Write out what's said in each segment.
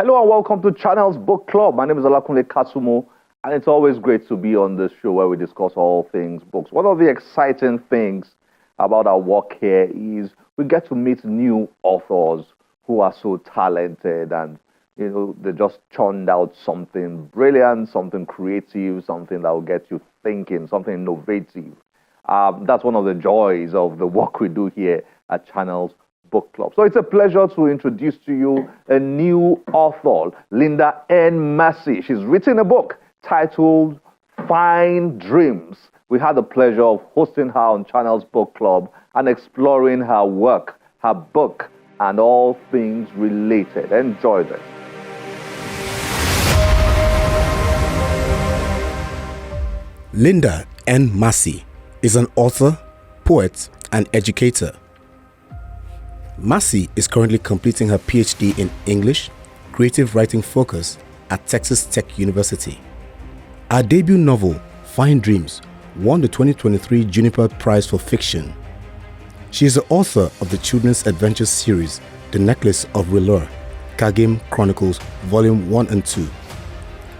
Hello and welcome to Channel's Book Club. My name is Olakunle Kasumo, and it's always great to be on this show where we discuss all things books. One of the exciting things about our work here is we get to meet new authors who are so talented and they just churned out something brilliant, something creative, something that will get you thinking, something innovative. That's one of the joys of the work we do here at Channel's Book Club. So it's a pleasure to introduce to you a new author, Linda N. Masi. She's written a book titled Fine Dreams. We had the pleasure of hosting her on Channel's Book Club and exploring her work, her book, and all things related. Enjoy this. Linda N. Masi is an author, poet, and educator. Masi is currently completing her PhD in English, Creative Writing Focus at Texas Tech University. Her debut novel, Fine Dreams, won the 2023 Juniper Prize for Fiction. She is the author of the children's adventure series, The Necklace of Relure, Kagame Chronicles Volume 1 and 2.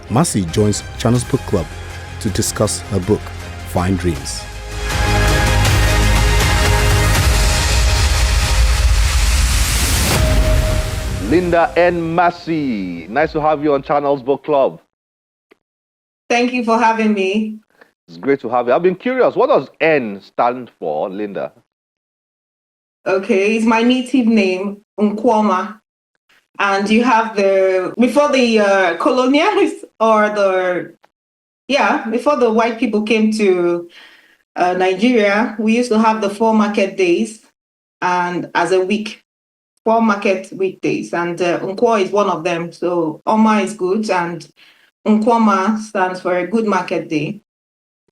Masi joins Channel's Book Club to discuss her book, Fine Dreams. Linda N. Masi, nice to have you on Channel's Book Club. Thank you for having me. It's great to have you. I've been curious, what does N stand for, Linda? Okay, it's my native name, Nkwama. And you have before the colonialists before the white people came to Nigeria, we used to have the 4 market days and as a week. 4 market weekdays, and Nkwo is one of them. So Oma is good, and Nkwama stands for a good market day.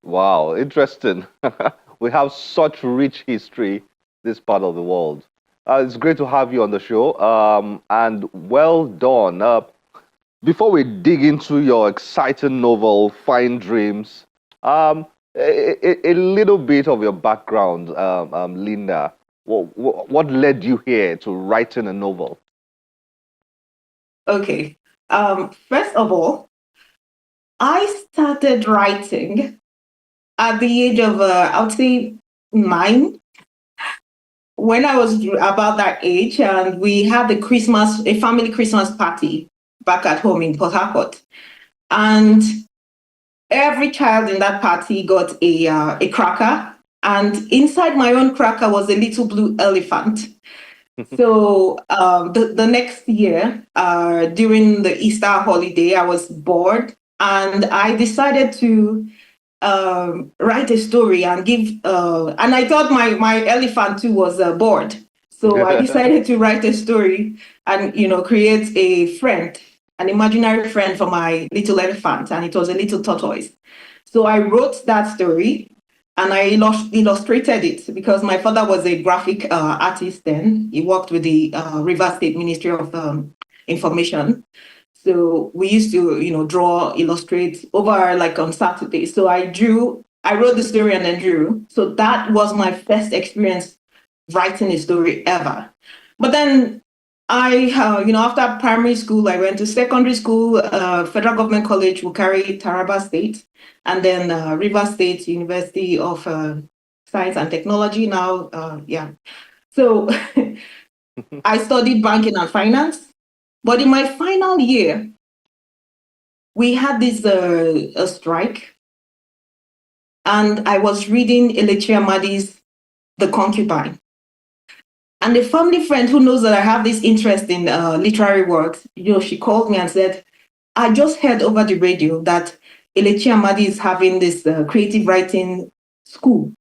Wow, interesting. We have such rich history this part of the world. It's great to have you on the show, and well done. Before we dig into your exciting novel, Fine Dreams, a little bit of your background, Linda. What led you here to writing a novel? Okay. First of all, I started writing at the age of, I would say, 9. When I was about that age, and we had a family Christmas party back at home in Port Harcourt. And every child in that party got a cracker. And inside my own cracker was a little blue elephant. So the next year, during the Easter holiday, I was bored and I decided to write a story and give, and I thought my elephant too was bored. So I decided to write a story and, create a friend, an imaginary friend for my little elephant, and it was a little tortoise. So I wrote that story. And I illustrated it because my father was a graphic artist then. He worked with the Rivers State Ministry of Information. So we used to, draw, illustrate over like on Saturday. So I wrote the story and then drew. So that was my first experience writing a story ever. But then after primary school, I went to secondary school, Federal Government College, Wukari, Taraba State, and then Rivers State University of Science and Technology now. So I studied banking and finance. But in my final year, we had this a strike. And I was reading Elechi Amadi's The Concubine. And a family friend who knows that I have this interest in literary works, she called me and said, I just heard over the radio that Elechi Amadi is having this creative writing school,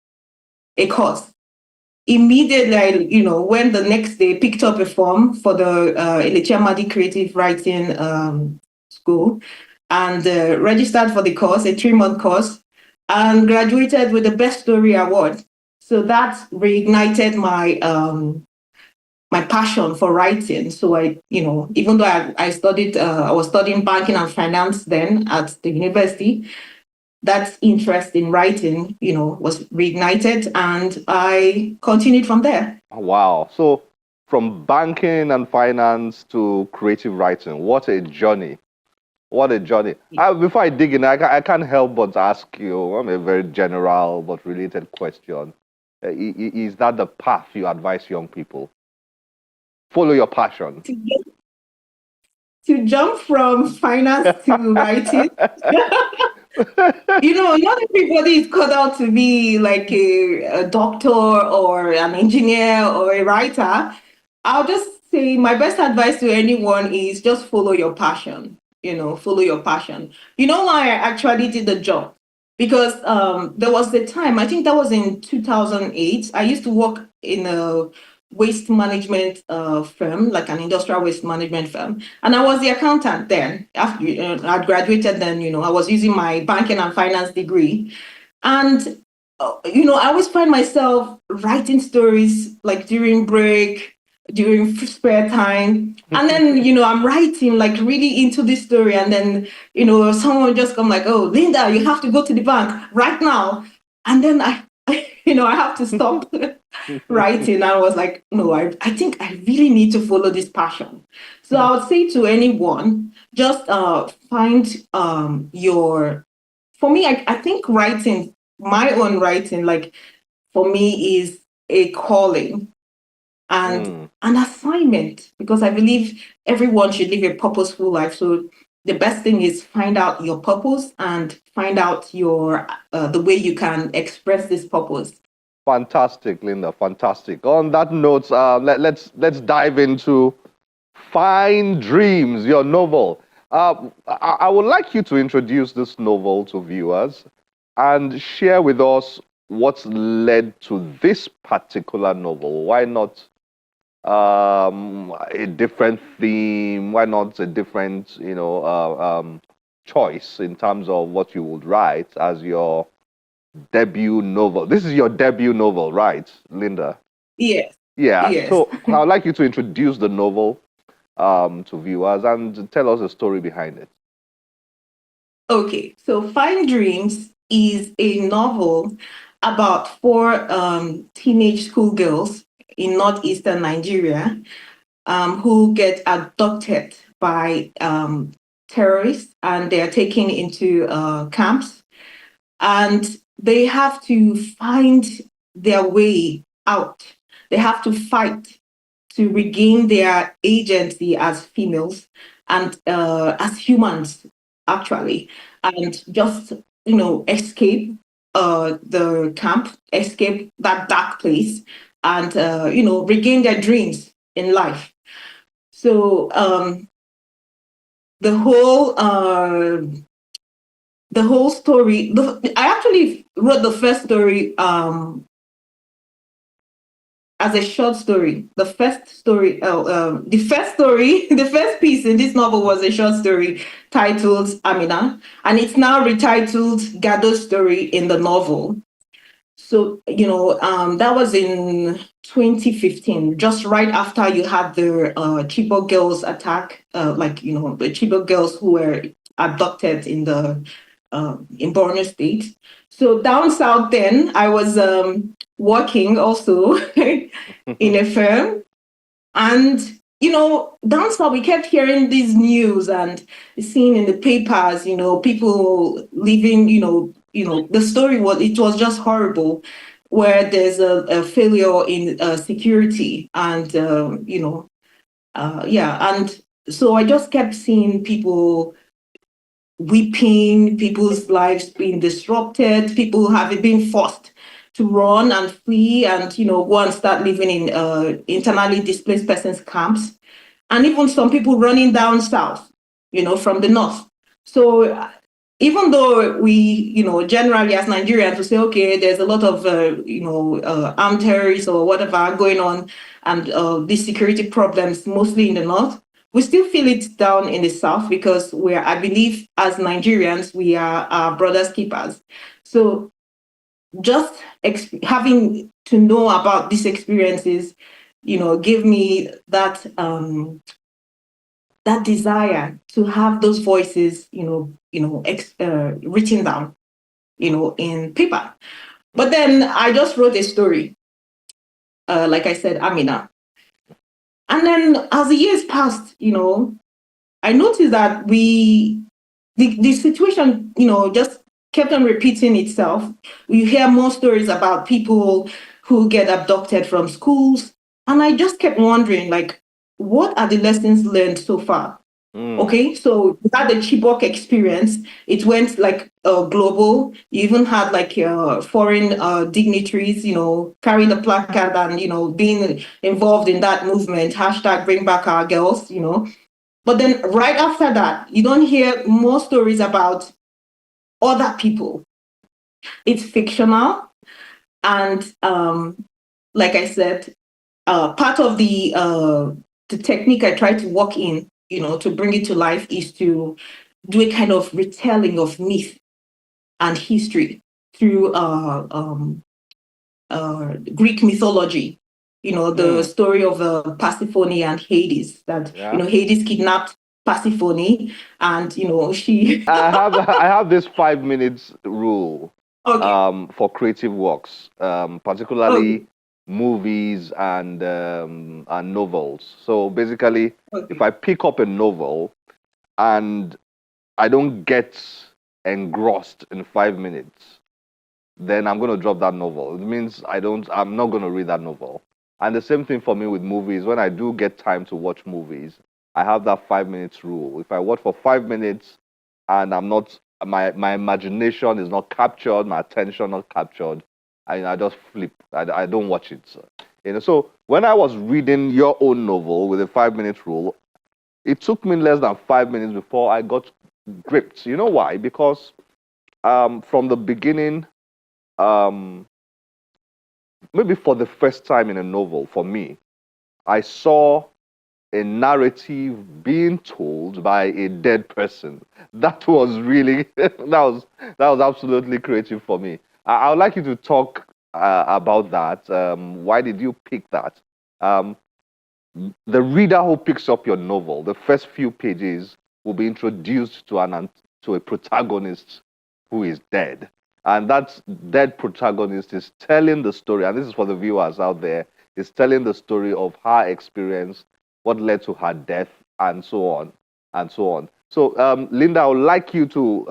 a course. Immediately, I went the next day, picked up a form for the Elechi Amadi creative writing school and registered for the course, a 3-month course, and graduated with the Best Story Award. So that reignited my passion for writing. So even though I studied, I was studying banking and finance then at the university, that interest in writing, was reignited, and I continued from there. Wow. So from banking and finance to creative writing. What a journey. What a journey. Before I dig in, I can't help but ask you a very general but related question. Is that the path you advise young people? Follow your passion. To jump from finance to writing, not everybody is cut out to be like a doctor or an engineer or a writer. I'll just say my best advice to anyone is just follow your passion. Follow your passion. You know why I actually did the job? Because there was the time, I think that was in 2008. I used to work in a waste management firm, like an industrial waste management firm. And I was the accountant then. After I'd graduated then, I was using my banking and finance degree. And, I always find myself writing stories like during break, during spare time. And then, I'm writing like really into this story. And then, someone would just come like, oh, Linda, you have to go to the bank right now. And then I have to stop writing. I was like, no, I think I really need to follow this passion. So I would say to anyone, just find for me, I think writing, my own writing, like for me is a calling and an assignment because I believe everyone should live a purposeful life. So the best thing is find out your purpose and find out the way you can express this purpose. Fantastic, Linda. Fantastic. On that note, let's dive into Fine Dreams, your novel. I would like you to introduce this novel to viewers and share with us what's led to this particular novel. Why not a different theme? Why not a different, choice in terms of what you would write as your debut novel? This is your debut novel, right, Linda? Yes. Yeah. Yes. So I'd like you to introduce the novel to viewers and tell us the story behind it. Okay, so Fine Dreams is a novel about four teenage schoolgirls in northeastern Nigeria who get abducted by terrorists and they are taken into camps and they have to find their way out. They have to fight to regain their agency as females and as humans, actually, and just escape the camp, escape that dark place, and regain their dreams in life. So the whole story. I actually wrote the first story as a short story. The first story, the first piece in this novel was a short story titled Amina, and it's now retitled Gado's story in the novel. So, that was in 2015, just right after you had the Chibok girls attack, the Chibok girls who were abducted in Borno State. So down south, then I was working also in a firm, and down south we kept hearing these news and seeing in the papers, people living, the story was just horrible, where there's a failure in security and and so I just kept seeing people weeping, people's lives being disrupted, people having been forced to run and flee and, go and start living in internally displaced persons camps. And even some people running down south, from the north. So even though we, generally as Nigerians, we say, okay, there's a lot of, armed terrorists or whatever going on and these security problems mostly in the north, we still feel it down in the south because I believe, as Nigerians, we are our brother's keepers. So just having to know about these experiences, gave me that that desire to have those voices, written down, in paper. But then I just wrote a story, like I said, Amina. And then as the years passed, I noticed that the situation, just kept on repeating itself. We hear more stories about people who get abducted from schools. And I just kept wondering, like, what are the lessons learned so far? Okay, so you had the Chibok experience. It went like global. You even had like foreign dignitaries, carrying the placard and being involved in that movement. Hashtag Bring Back Our Girls. But then right after that, you don't hear more stories about other people. It's fictional, and like I said, part of the technique I try to work in, to bring it to life, is to do a kind of retelling of myth and history through Greek mythology. The story of Persephone and Hades. That Hades kidnapped Persephone, and she. I have this 5 minutes rule Okay. for creative works, particularly Okay. movies and novels. So basically, if Okay. I pick up a novel and I don't get engrossed in 5 minutes, then I'm going to drop that novel. It means I'm not going to read that novel. And the same thing for me with movies. When I do get time to watch movies, I have that 5 minutes rule. If I watch for 5 minutes and I'm not, my imagination is not captured, my attention not captured, I just flip. I don't watch it. So when I was reading your own novel with a 5 minute rule, it took me less than 5 minutes before I got gripped. You know why? Because from the beginning, um, maybe for the first time in a novel, for me, I saw a narrative being told by a dead person. That was really that was absolutely creative for me. I would like you to talk about that. Why did you pick that? Um, the reader who picks up your novel, the first few pages will be introduced to a protagonist who is dead. And that dead protagonist is telling the story, and this is for the viewers out there, is telling the story of her experience, what led to her death, and so on, and so on. So, Linda, I would like you to,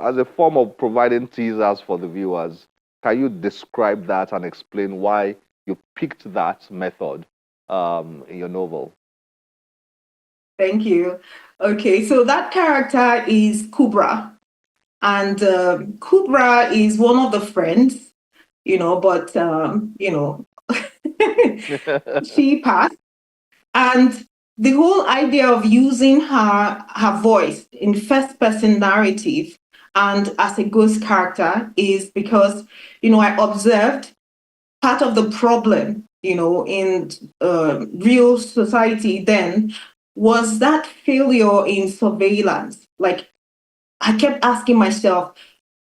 as a form of providing teasers for the viewers, can you describe that and explain why you picked that method in your novel? Thank you. Okay, so that character is Kubra, and Kubra is one of the friends, but she passed, and the whole idea of using her voice in first person narrative and as a ghost character is because I observed part of the problem, in real society then, was that failure in surveillance. Like, I kept asking myself,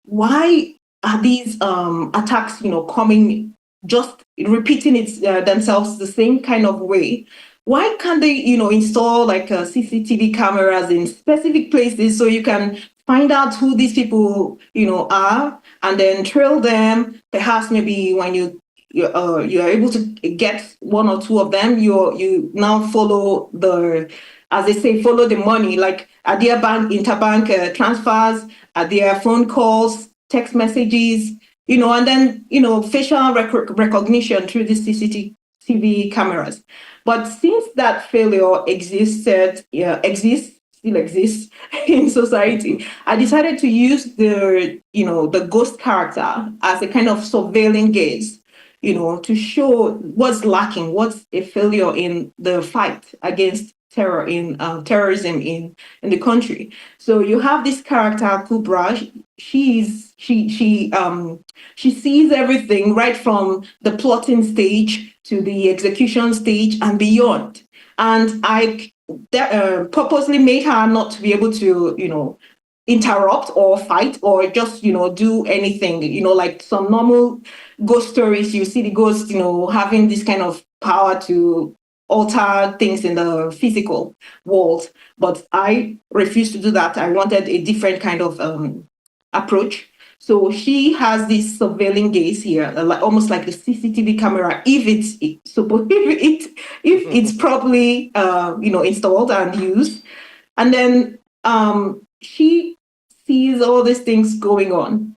why are these attacks, coming, just repeating themselves the same kind of way? Why can't they, install like CCTV cameras in specific places so you can find out who these people, are, and then trail them? Perhaps maybe when you're able to get one or two of them, you now follow as they say, follow the money. Like, are there interbank transfers? Are there phone calls, text messages? And then facial recognition through the CCTV cameras. But since that failure still exists in society, I decided to use the ghost character as a kind of surveilling gaze, to show what's lacking, what's a failure in the fight against terrorism in the country. So you have this character Kubra. She sees everything right from the plotting stage to the execution stage and beyond. And I purposely made her not to be able to interrupt or fight or just do anything, like some normal ghost stories. You see the ghost having this kind of power to alter things in the physical world, but I refused to do that. I wanted a different kind of approach. So she has this surveilling gaze here, like almost like the CCTV camera, if it's properly installed and used, and then she sees all these things going on,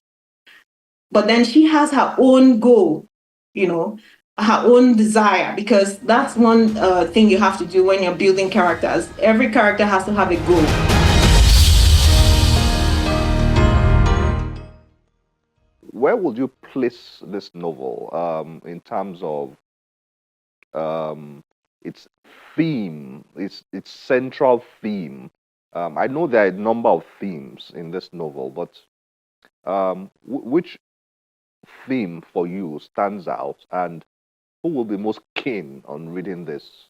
but then she has her own goal, you know, her own desire, because that's one thing you have to do when you're building characters. Every character has to have a goal. Where would you place this novel in terms of its theme, its central theme? I know there are a number of themes in this novel, but which theme for you stands out, and who will be most keen on reading this?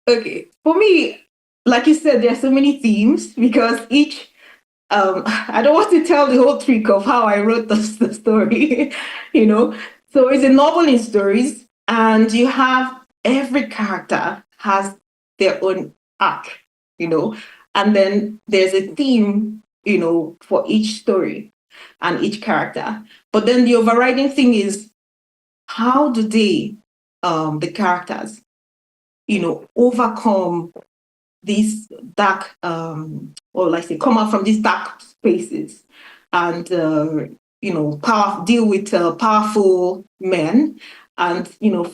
Okay, for me, like you said, there are so many themes because each I don't want to tell the whole trick of how I wrote the story, you know. So it's a novel in stories, and you have every character has their own arc, you know, and then there's a theme, for each story and each character. But then the overriding thing is, how do they, the characters, overcome these dark, or like say, come out from these dark spaces and, deal with powerful men and,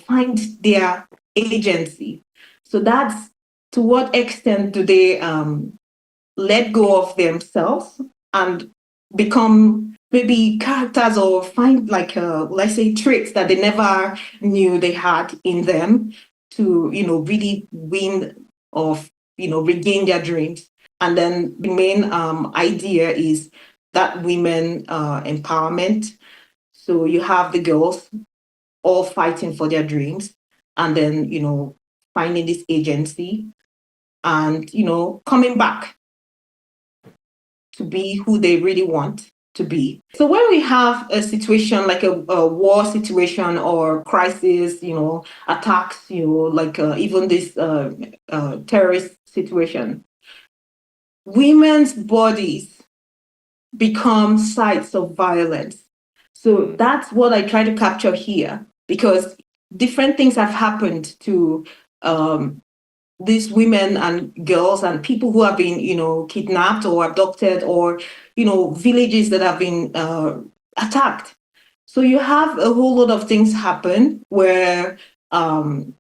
find their agency. So that's, to what extent do they let go of themselves and become maybe characters, or find like let's say traits that they never knew they had in them to really win or regain their dreams. And then the main idea is that women empowerment. So you have the girls all fighting for their dreams, and then finding this agency, and coming back to be who they really want to be. So when we have a situation like a war situation or crisis, attacks, like even this terrorist situation, women's bodies become sites of violence. So that's what I try to capture here, because different things have happened to these women and girls and people who have been, kidnapped or abducted, or, villages that have been attacked. So you have a whole lot of things happen where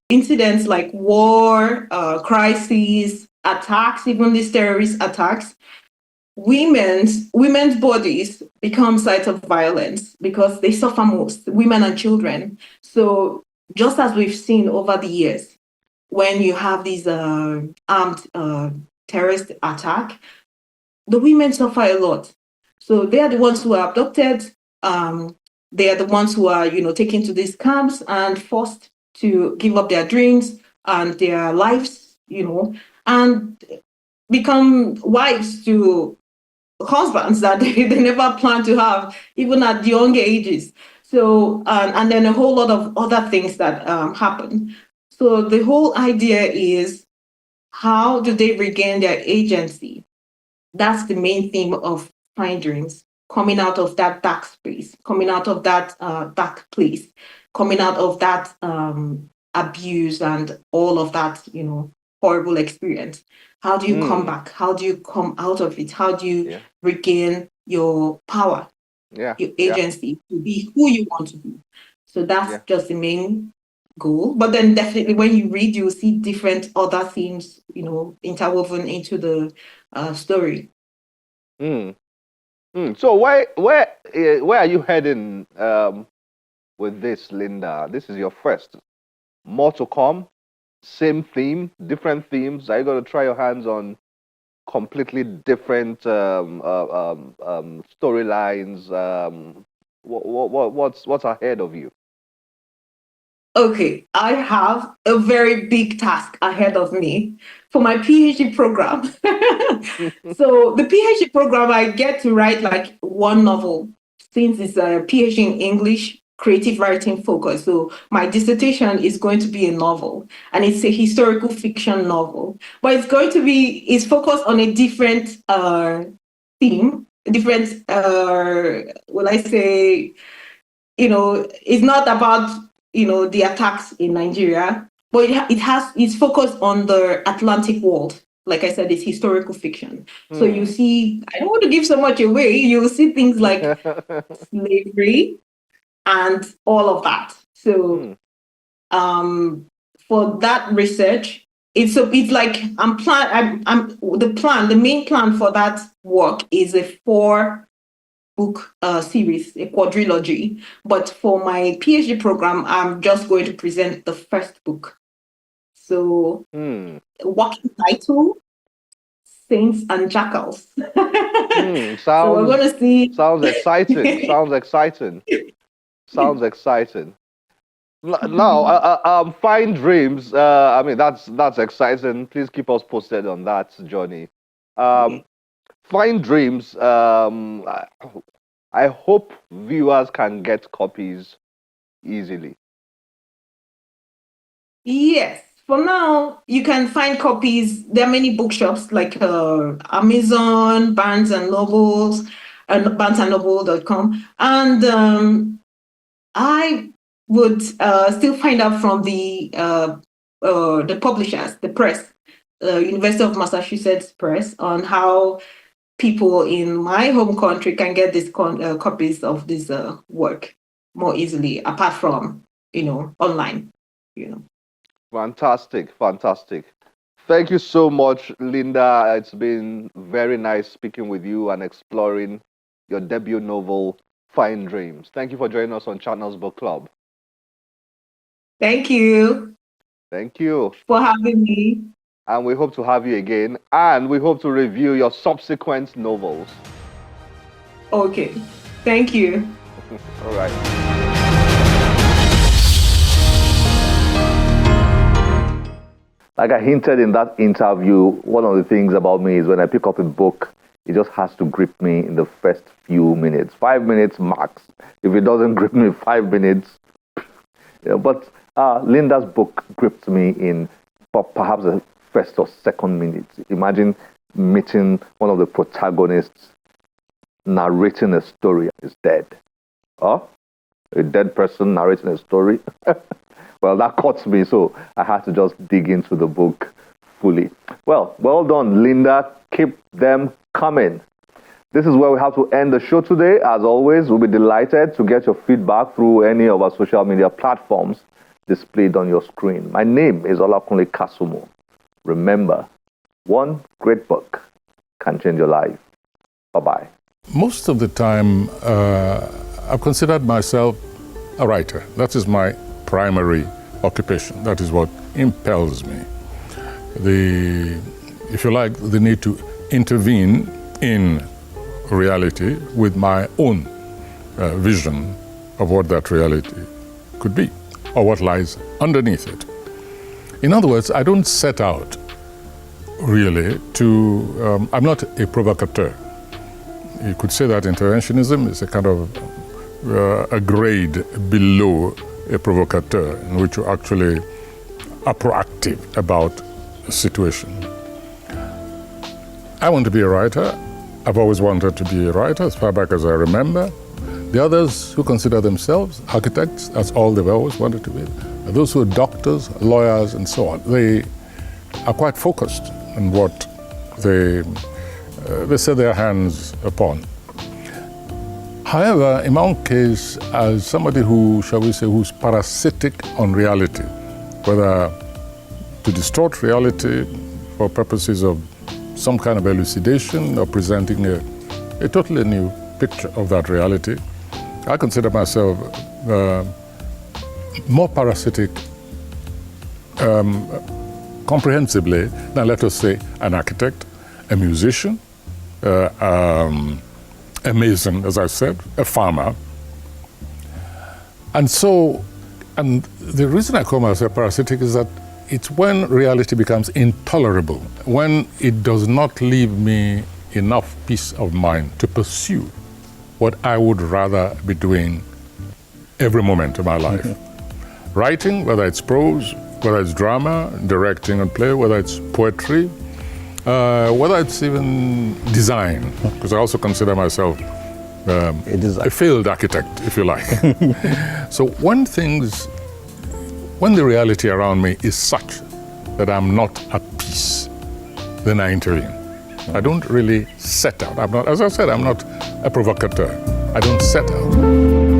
incidents like war, crises, attacks, even these terrorist attacks, women's bodies become sites of violence because they suffer most, women and children. So just as we've seen over the years, when you have these armed terrorist attack, the women suffer a lot. So they are the ones who are abducted. They are the ones who are, taken to these camps and forced to give up their dreams and their lives, and become wives to husbands that they never planned to have, even at young ages. So, and then a whole lot of other things that happen. So the whole idea is, how do they regain their agency? That's the main theme of Fine Dreams, coming out of that dark space, coming out of that dark place, coming out of that abuse and all of that, horrible experience. How do you come back? How do you come out of it? How do you regain your power, your agency to be who you want to be? So that's just the main goal. But then definitely when you read, you'll see different other themes, interwoven into the story. So where are you heading with this, Linda? This is your first. More to come? Same theme? Different themes? Are you going to try your hands on completely different storylines? What's ahead of you? Okay, I have a very big task ahead of me for my PhD program. So the PhD program, I get to write like one novel, since it's a PhD in English, creative writing focus. So my dissertation is going to be a novel, and it's a historical fiction novel, but it's focused on a different theme. different, will I say, it's not about, the attacks in Nigeria, but it's focused on the Atlantic world. Like I said, it's historical fiction. So you see, I don't want to give so much away. You'll see things like slavery and all of that. So for that research, it's like the main plan for that work is a 4-book series, a quadrilogy. But for my PhD program, I'm just going to present the first book. So, working title, Saints and Jackals. So we're going to see. Sounds exciting. Sounds exciting. Now, Fine Dreams. I mean, that's exciting. Please keep us posted on that journey. Fine Dreams. I hope viewers can get copies easily. Yes. For now, you can find copies. There are many bookshops like Amazon, Barnes and Nobles, and barnesandnoble.com. And I would still find out from the publishers, the press, University of Massachusetts Press, on how people in my home country can get these copies of this work more easily, apart from, online, Fantastic. Thank you so much, Linda. It's been very nice speaking with you and exploring your debut novel, Fine Dreams. Thank you for joining us on Channels Book Club. Thank you. Thank you for having me. And we hope to have you again. And we hope to review your subsequent novels. Okay. Thank you. All right. Like I hinted in that interview, one of the things about me is when I pick up a book, it just has to grip me in the first few minutes. 5 minutes max. If it doesn't grip me in 5 minutes. But Linda's book gripped me in perhaps the first or second minute. Imagine meeting one of the protagonists narrating a story is dead. A dead person narrating a story. Well, that caught me, so I had to just dig into the book fully. Well done, Linda. Keep them coming. This is where we have to end the show today. As always, we'll be delighted to get your feedback through any of our social media platforms displayed on your screen. My name is Olakunle Kasumo. Remember, one great book can change your life. Bye-bye. Most of the time, I've considered myself a writer. That is my primary occupation. That is what impels me. If you like, the need to intervene in reality with my own vision of what that reality could be or what lies underneath it. In other words, I don't set out really to, I'm not a provocateur. You could say that interventionism is a kind of a grade below a provocateur in which you actually are proactive about a situation. I want to be a writer. I've always wanted to be a writer as far back as I remember. The others who consider themselves architects, that's all they've always wanted to be. Those who are doctors, lawyers, and so on, they are quite focused on what they set their hands upon. However, in my own case, as somebody who, shall we say, who's parasitic on reality, whether to distort reality for purposes of some kind of elucidation or presenting a totally new picture of that reality, I consider myself more parasitic comprehensively than, let us say, an architect, a musician, a mason, as I said, a farmer. And the reason I call myself parasitic is that it's when reality becomes intolerable, when it does not leave me enough peace of mind to pursue what I would rather be doing every moment of my life. Writing, whether it's prose, whether it's drama, directing and play, whether it's poetry, whether it's even design, because I also consider myself a failed architect, if you like. So when the reality around me is such that I'm not at peace, then I intervene. I don't really set out. As I said, I'm not a provocateur. I don't set out.